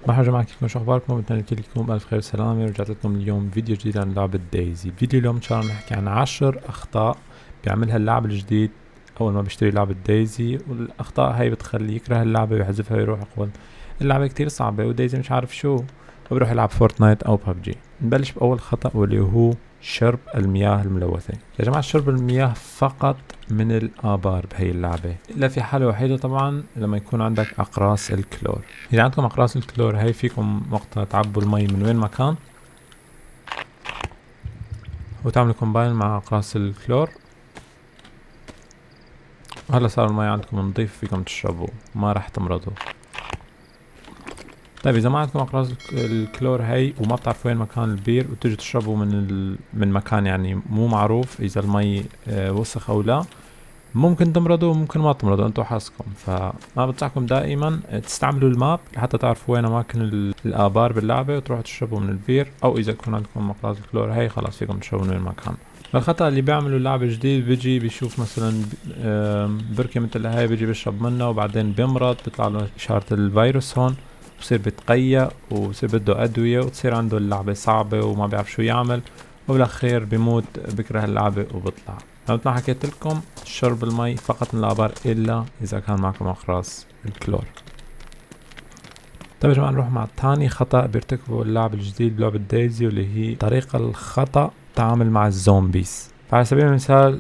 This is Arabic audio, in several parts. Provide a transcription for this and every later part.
مرحبا جماعة، كيفكم؟ شو اخباركم؟ بتمنى لكم بألف خير وسلامة. رجعت لكم اليوم فيديو جديد عن لعبة دايزي. فيديو اليوم ان شاء الله نحكي عن 10 اخطاء بيعملها اللاعب الجديد اول ما بيشتري لعبة دايزي، والاخطاء هاي بتخليه يكره اللعبة ويحذفها ويروح يقول اللعبة كتير صعبة ودايزي مش عارف شو، وبيروح يلعب فورتنايت او ببجي. نبلش باول خطأ واللي هو شرب المياه الملوثة. يا جماعة شرب المياه فقط من الآبار بهي اللعبة، إلا في حالة وحيدة طبعا لما يكون عندك أقراص الكلور. إذا عندكم أقراص الكلور هي فيكم وقتها تعبوا المي من وين ما كان وتعملوا كومباين مع أقراص الكلور، وهلا صار المي عندكم نظيف فيكم تشربوا ما راح تمرضوا. طيب إذا ما عندكم أقراص الكلور هي وما بتعرفوا وين مكان البير وتجوا تشربوا من مكان يعني مو معروف إذا المي وسخ أو لا، ممكن تمرضوا وممكن ما تمرضوا، انتوا حظكم. فما بنصحكم دائما تستعملوا الماب لحتى تعرفوا وين اماكن الابار باللعبه وتروحوا تشربوا من البير، او اذا يكون عندكم مقلاة الكلور هي خلاص فيكم تشربوا من وين ما كان. الخطأ اللي بيعملوا اللاعب الجديد بيجي بيشوف مثلا بركة مثل هاي، بيجي بيشرب منها وبعدين بيمرض، بيطلع له إشارة الفيروس هون، بصير بتقيأ وبصير بده أدوية وتصير عنده اللعبة صعبة وما بيعرف شو يعمل، وبالأخير بيموت بكره اللعبة وبطلع. مثل ما حكيت لكم شرب المي فقط من الآبار إلا إذا كان معكم أقراص الكلور. طيب يا جماعة نروح مع تاني خطأ بيرتكبه اللاعب الجديد بلعبة دايزي، واللي هي طريقة الخطأ تعامل مع الزومبيز. فعلى سبيل المثال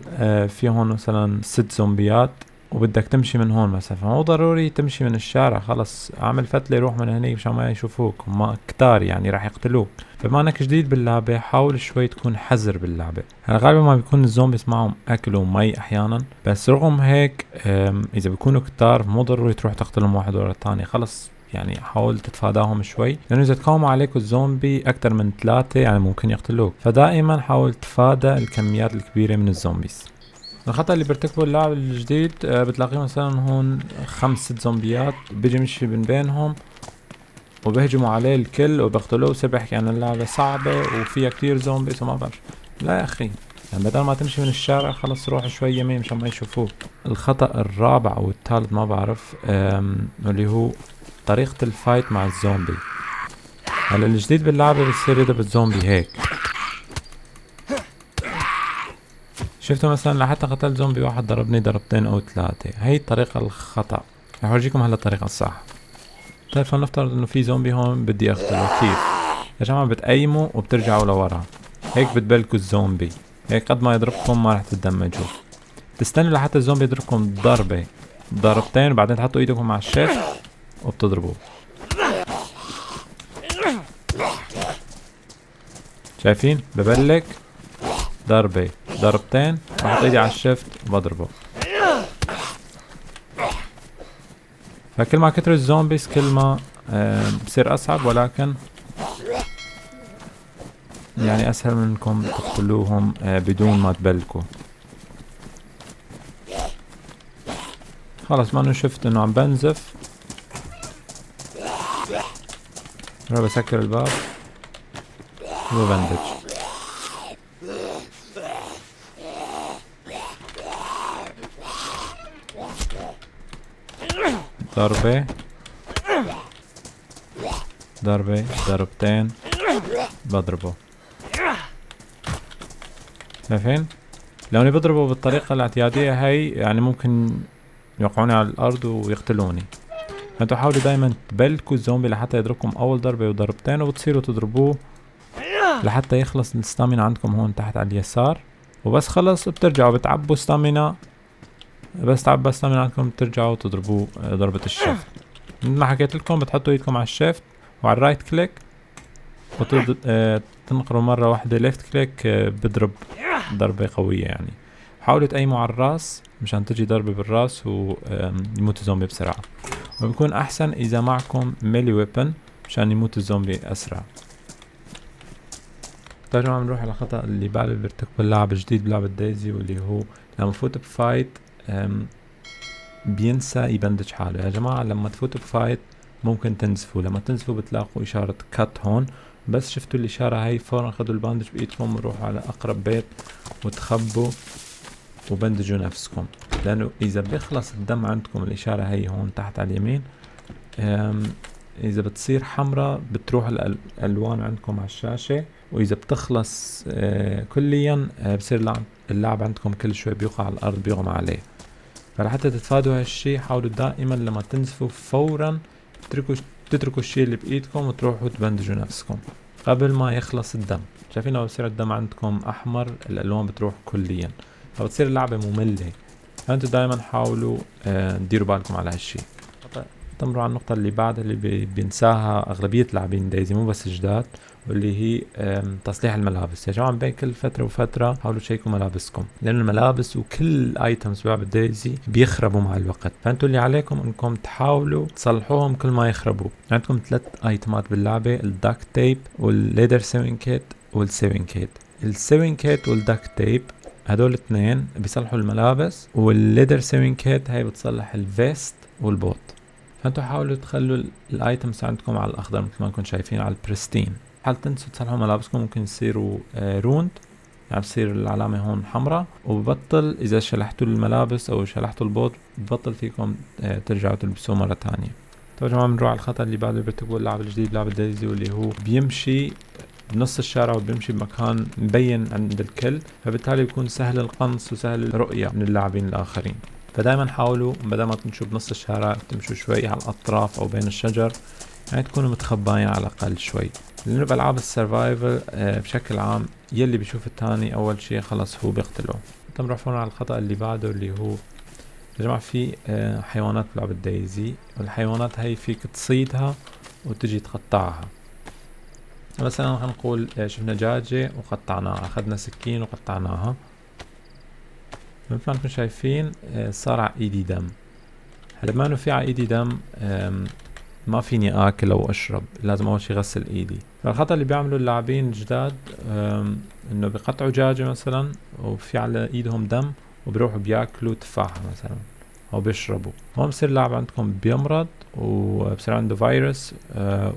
في هون مثلا 6 زومبيات وبدك تمشي من هون مثلا، فمو ضروري تمشي من الشارع، خلص اعمل فتلة روح من هنيك مشان ما يشوفوك، هم كتار يعني راح يقتلوك. فبما انك جديد باللعبة حاول شوي تكون حذر باللعبة. هلا غالبا ما بيكون الزومبيز معهم اكل ومي احيانا، بس رغم هيك اذا بيكونوا كتار مو ضروري تروح تقتلهم واحد ورا الثاني، خلص يعني حاول تتفاداهم شوي، لانه اذا تقاوموا عليك الزومبي اكتر من 3 يعني ممكن يقتلوك، فدائما حاول تتفادى الكميات الكبيرة من الزومبيز. الخطأ اللي بيرتكبه اللاعب الجديد بتلاقيه مثلا هون 5 6 زومبيات، بيجي مشي من بينهم وبيهجموا عليه الكل وبيقتلوه، وبصير بيحكي عن اللعبة صعبة وفيها كتير زومبيز وما بعرف. لا يا اخي، يعني بدل ما تمشي من الشارع خلص روح شوي يمين مشان ما يشوفوك. الخطأ الرابع او الثالث ما بعرف، اللي هو طريقة الفايت مع الزومبي. هلا الجديد باللعبة بصير يضرب الزومبي هيك، شفتوا مثلا لحتى قتلت زومبي واحد ضربني ضربتين او 3، هي الطريقة الخطأ. رح اورجيكم هلا الطريقة الصح. طيب فلنفترض انه في زومبي هون بدي اقتله، كيف؟ يا جماعة بتقيموا وبترجعوا لورا، هيك بتبلكوا الزومبي، هيك قد ما يضربكم ما رح تتدمجوا. تستنوا لحتى الزومبي يضربكم ضربة ضربتين وبعدين تحطوا ايدكم على الشيفت وبتضربوه. شايفين؟ ببلك ضربة ضربتين بحط ايدي على الشيفت وبضربه. فكل ما كتر الزومبيز كل ما بصير اصعب، ولكن يعني اسهل من انكم تقتلوهم بدون ما تبلكوا. خلص ما انه شفت انه عم بنزف، راح بسكر الباب وببندج. ضربة ضربة ضربتين بضربه. شايفين؟ لو اني بضربه بالطريقة الاعتيادية هي يعني ممكن يوقعوني على الارض ويقتلوني. فانتوا حاولوا دايما تبلكوا الزومبي لحتى يضربكم اول ضربة وضربتين، وبتصيروا تضربوه لحتى يخلص الستامينا عندكم هون تحت على اليسار، وبس خلص بترجعوا بتعبوا ستامينا، بس تعبى ستامينا عندكم بترجعوا تضربوه ضربة الشيفت. مثل ما حكيت لكم بتحطوا ايدكم على الشيفت وعلى الرايت كليك تنقروا مرة واحدة ليفت كليك، بضرب ضربة قوية يعني. حاولوا تقيموا على الراس مشان تجي ضربة بالراس ويموت الزومبي بسرعة، وبيكون احسن اذا معكم ميلي ويبن مشان يموت الزومبي اسرع. طيب يا جماعة بنروح على الخطأ اللي بعده بيرتكبه اللاعب الجديد بلعبة دايزي، واللي هو لما يفوت بفايت بينسى يبندج حاله. يا جماعة لما تفوتوا بفايت ممكن تنزفوا، لما تنزفوا بتلاقوا إشارة كات هون، بس شفتوا الإشارة هاي فورا خدوا الباندج بإيدكم وروحوا على أقرب بيت وتخبوا وبندجوا نفسكم، لأنه إذا بيخلص الدم عندكم الإشارة هي هون تحت على اليمين اذا بتصير حمراء بتروح الالوان عندكم على الشاشة، واذا بتخلص كليا بصير اللعب عندكم كل شوي بيوقع على الارض بيغمى عليه. فلحتى تتفادوا هالشي حاولوا دائما لما تنزفوا فورا تتركوا الشي اللي بايدكم وتروحوا تبندجوا نفسكم قبل ما يخلص الدم. شايفين لو بصير الدم عندكم احمر الالوان بتروح كليا، فبتصير اللعبة مملة. فانتوا دائما حاولوا تديروا بالكم على هالشي. تمروا على النقطة اللي بعدها اللي بينساها أغلبية لاعبين دايزي مو بس جداد، واللي هي تصليح الملابس. يا جماعة بين كل فترة وفترة حاولوا تشيكوا ملابسكم، لأن الملابس وكل ايتمز بلعبة دايزي بيخربوا مع الوقت. فانتوا اللي عليكم انكم تحاولوا تصلحوهم كل ما يخربوا. عندكم 3 ايتمات باللعبة: الداكت تيب والليدر سيوين كيت والسيوين كيت. السيوين كيت والداكت تيب هدول 2 بيصلحوا الملابس، والليدر سيوين كيت هاي بتصلح الفيست والبوت. فانتوا حاولوا تخلوا الايتمز عندكم على الاخضر مثل ما انكم شايفين على البريستين. حال تنسوا تصلحوا ملابسكم ممكن يصيروا روند، يعني بصير العلامة هون حمراء، وببطل اذا شلحتوا الملابس او شلحتوا البوت ببطل فيكم ترجعوا تلبسوه مرة تانية. طبعا يا جماعة بنروح على الخطأ اللي بعده بيرتكبوه اللاعب الجديد بلعبة دايزي، واللي هو بيمشي بنص الشارع وبيمشي بمكان مبين عند الكل، فبالتالي بيكون سهل القنص وسهل الرؤية من اللاعبين الآخرين. فدائما حاولوا بدل ما تمشوا بنص الشارع تمشوا شوي على الأطراف أو بين الشجر، يعني تكونوا متخباين على الأقل شوي. لأنه بألعاب السرفايفل بشكل عام يلي بيشوف التاني أول شيء خلص هو بيقتله. تمرح فونا على الخطأ اللي بعده اللي هو يا جماعة في حيوانات بلعبة دايزي، والحيوانات هاي فيك تصيدها وتجي تقطعها. مثلا خلينا نقول شفنا دجاجة وقطعناها، أخذنا سكين وقطعناها، مثل ما انتم شايفين صار على ايدي دم. هلا بما انه في على ايدي دم ما فيني اكل او اشرب، لازم اول شي غسل ايدي. فالخطأ اللي بيعملوا اللاعبين الجداد انه بيقطعوا دجاجة مثلا وفي على ايدهم دم وبيروحوا بياكلوا تفاحة مثلا او بيشربوا، هون بصير اللاعب عندكم بيمرض وبصير عنده فيروس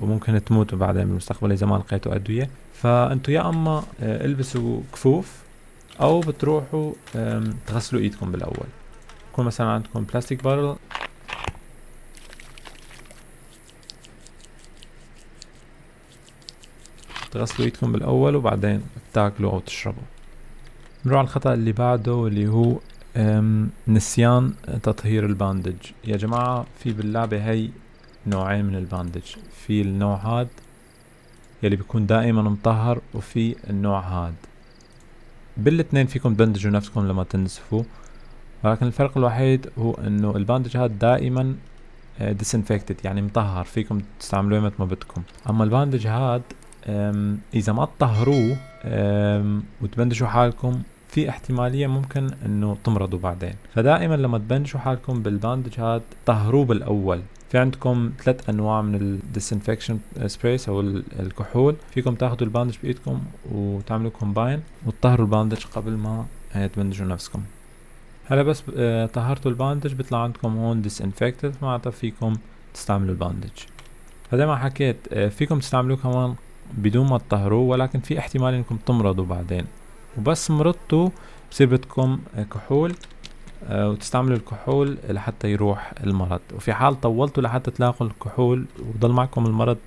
وممكن تموتوا بعدين بالمستقبل اذا ما لقيتوا ادوية. فانتوا يا اما البسوا كفوف او بتروحوا تغسلوا ايدكم بالاول. يكون مثلا عندكم بلاستيك بارل تغسلوا ايدكم بالاول وبعدين تاكلوا او تشربوا. نروح على الخطأ اللي بعده واللي هو نسيان تطهير الباندج. يا جماعة في باللعبة هي نوعين من الباندج، في النوع هاد يلي بيكون دائما مطهر، وفي النوع هاد. بالاثنين فيكم تبندجوا نفسكم لما تنزفوا، ولكن الفرق الوحيد هو انه الباندج هاد دائما disinfected يعني مطهر فيكم تستعملوه متى ما بدكم. اما الباندج هاد اذا ما تطهروه وتبندجوا حالكم في احتمالية ممكن انه تمرضوا بعدين. فدائما لما تبندجوا حالكم بالباندج هاد طهروه بالاول. في عندكم 3 انواع من الديسنفكشن سبرايز او الكحول، فيكم تاخذوا الباندج بايدكم وتعملوا كومباين وتطهروا الباندج قبل ما تبندجوا نفسكم. هلا بس طهرتوا الباندج بيطلع عندكم هون disinfected، معناتها فيكم تستعملوا الباندج. فزي ما حكيت فيكم تستعملوه كمان بدون ما تطهروه، ولكن في احتمال انكم تمرضوا بعدين، وبس مرضتوا بصير بدكم كحول وتستعملوا الكحول لحتى يروح المرض. وفي حال طولتوا لحتى تلاقوا الكحول وضل معكم المرض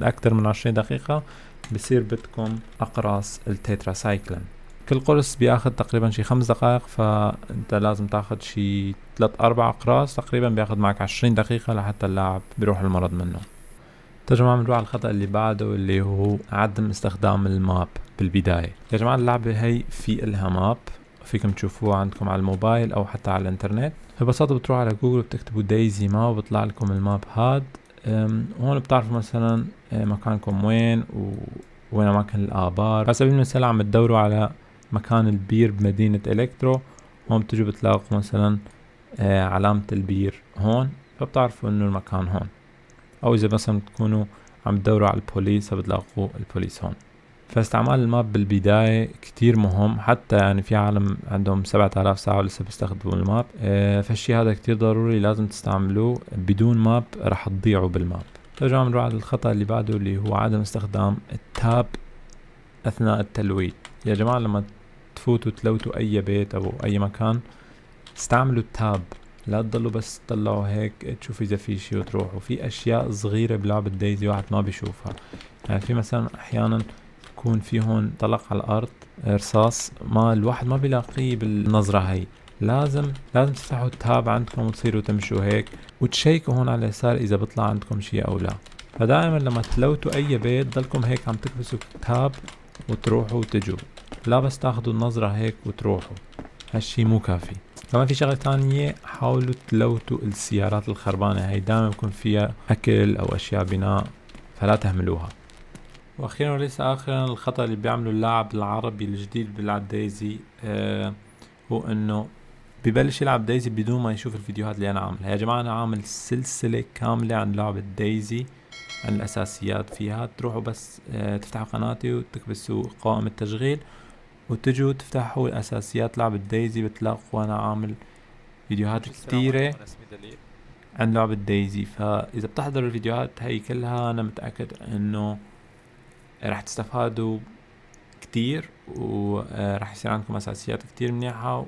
اكثر من 20 دقيقة بصير بدكم اقراص التتراسايكلين. كل قرص بياخد تقريبا شي 5 دقائق، فانت لازم تاخد شي 3-4 اقراص تقريبا، بياخد معك 20 دقيقة لحتى اللاعب بيروح المرض منه. يا جماعة بنروح على الخطأ اللي بعده اللي هو عدم استخدام الماب بالبداية. يا جماعة اللعبة هي في إلها ماب فيكم تشوفوها عندكم على الموبايل او حتى على الانترنت. ببساطة بتروح على جوجل بتكتبوا دايزي ماب وبيطلع لكم الماب هاد. هون بتعرفوا مثلا مكانكم وين وين اماكن الابار. على سبيل المثال عم تدوروا على مكان البير بمدينة الكترو، هون بتجوا بتلاقوا مثلا علامة البير هون، فبتعرفوا انه المكان هون. او اذا مثلا تكونوا عم تدوروا على البوليس فبتلاقوا البوليس هون. فاستعمال الماب بالبداية كتير مهم، حتى يعني في عالم عندهم 7000 ساعة ولسه بيستخدموا الماب. فالشي هذا كتير ضروري لازم تستعملوه، بدون ماب رح تضيعوا بالماب. ترجع بنروح على الخطأ اللي بعده اللي هو عدم استخدام التاب اثناء التلويت. يا جماعة لما تفوتوا تلوتوا اي بيت او اي مكان استعملوا التاب، لا تضلوا بس تطلعوا هيك تشوف اذا في شي وتروحوا. في اشياء صغيرة بلعبة دايزي واحد ما بيشوفها. يعني في مثلا احيانا يكون في هون طلق على الارض رصاص، ما الواحد ما بيلاقيه بالنظرة هي. لازم تفتحوا التاب عندكم وتصيروا تمشوا هيك وتشيكوا هون على اليسار اذا بيطلع عندكم شي او لا. فدائما لما تلوتوا اي بيت ضلكم هيك عم تكبسوا التاب وتروحوا وتجوا، لا بس تاخدوا النظرة هيك وتروحوا، هالشي مو كافي. كمان في شغلة تانية، حاولوا تلوتوا السيارات الخربانة، هي دائما يكون فيها اكل او اشياء بناء، فلا تهملوها. واخيرا وليس اخرا، الخطأ اللي بيعمله اللاعب العربي الجديد بيلعب دايزي هو انه ببلش يلعب دايزي بدون ما يشوف الفيديوهات اللي انا عاملها. يا جماعة انا عامل سلسلة كاملة عن لعبة دايزي، عن الاساسيات فيها. تروحوا بس تفتحوا قناتي وتكبسوا قائمة تشغيل وتجوا تفتحوا الاساسيات لعبة دايزي، بتلاقوا انا عامل فيديوهات كتيرة عن لعبة دايزي. فاذا بتحضروا الفيديوهات هاي كلها انا متأكد انه راح تستفادوا كتير، وراح يصير عندكم اساسيات كتير منيحة،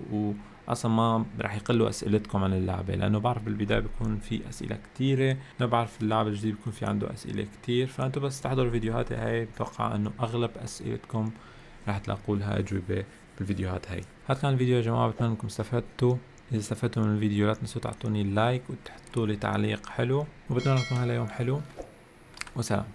واصلا ما راح يقلوا اسئلتكم عن اللعبة، لانه بعرف بالبداية بيكون في اسئلة كتيرة، انا بعرف اللعبة الجديد بيكون في عنده اسئلة كتير. فانتوا بس تحضروا فيديوهاتي هاي بتوقع انه اغلب اسئلتكم راح تلاقوا لها اجوبة بالفيديوهات هاي. هذا كان الفيديو يا جماعة، بتمنى انكم استفدتوا. اذا استفدتوا من الفيديو لا تنسوا تعطوني لايك وتحطوا لي تعليق حلو، وبتمنى لكم هلا يوم حلو، وسلام.